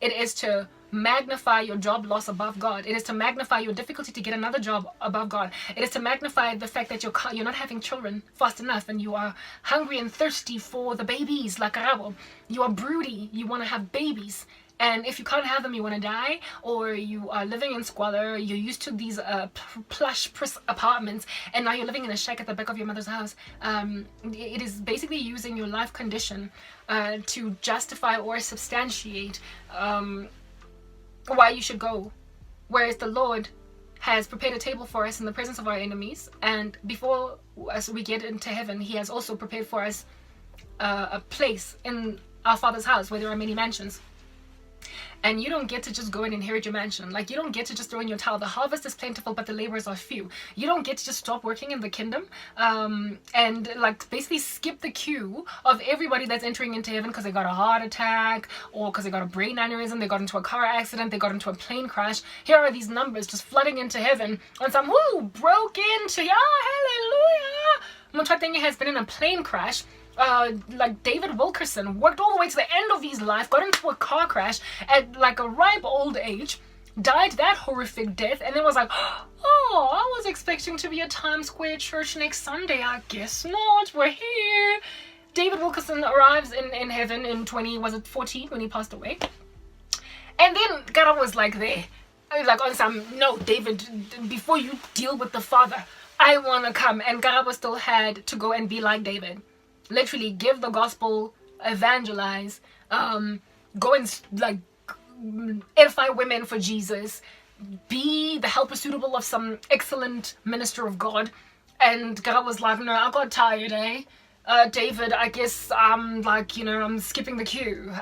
It is to magnify your job loss above God. It is to magnify your difficulty to get another job above God. It is to magnify the fact that you're not having children fast enough, and you are hungry and thirsty for the babies like Karabo. You are broody. You want to have babies. And if you can't have them, you want to die, or you are living in squalor, you're used to these plush apartments, and now you're living in a shack at the back of your mother's house. It is basically using your life condition to justify or substantiate why you should go. Whereas the Lord has prepared a table for us in the presence of our enemies, and before as we get into heaven, he has also prepared for us a place in our Father's house where there are many mansions. And you don't get to just go and inherit your mansion. Like, you don't get to just throw in your towel. The harvest is plentiful, but the laborers are few. You don't get to just stop working in the kingdom and like basically skip the queue of everybody that's entering into heaven because they got a heart attack, or because they got a brain aneurysm, they got into a car accident, they got into a plane crash. Here are these numbers just flooding into heaven, and some who broke into, yeah, hallelujah. Mutwatengi has been in a plane crash. Like David Wilkerson worked all the way to the end of his life, got into a car crash at like a ripe old age, died that horrific death, and then was like, oh, I was expecting to be at Times Square Church next Sunday. I guess not. We're here. David Wilkerson arrives in heaven in 2014 when he passed away. And then God was like there. I was like on some, no, David, before you deal with the Father, I want to come. And God still had to go and be like David. Literally give the gospel, evangelize, go and like edify women for Jesus, be the helper suitable of some excellent minister of God. And God was like, no, I got tired, eh? David, I guess I'm like, I'm skipping the queue.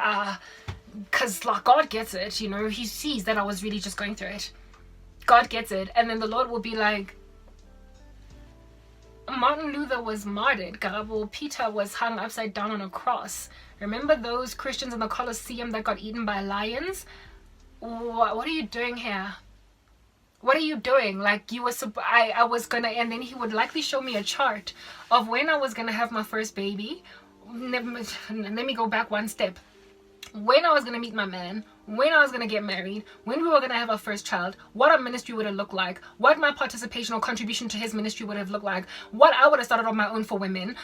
Because like God gets it, he sees that I was really just going through it. God gets it. And then the Lord will be like, Martin Luther was martyred. Garabo Peter was hung upside down on a cross. Remember those Christians in the Colosseum that got eaten by lions? What are you doing here? What are you doing? Like, you were I was gonna, and then he would likely show me a chart of when I was gonna have my first baby. Let me go back one step. When I was going to meet my man, when I was going to get married, when we were going to have our first child, what our ministry would have looked like, what my participation or contribution to his ministry would have looked like, what I would have started on my own for women,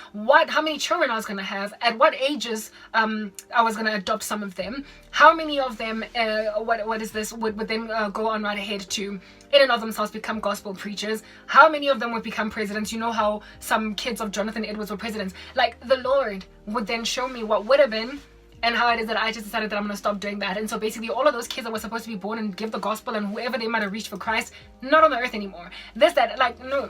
how many children I was going to have, at what ages I was going to adopt some of them, how many of them, would then go on right ahead to, in and of themselves, become gospel preachers, how many of them would become presidents. You know how some kids of Jonathan Edwards were presidents. Like, the Lord would then show me what would have been, and how it is that I just decided that I'm going to stop doing that. And so basically all of those kids that were supposed to be born and give the gospel and whoever they might have reached for Christ, not on the earth anymore. No.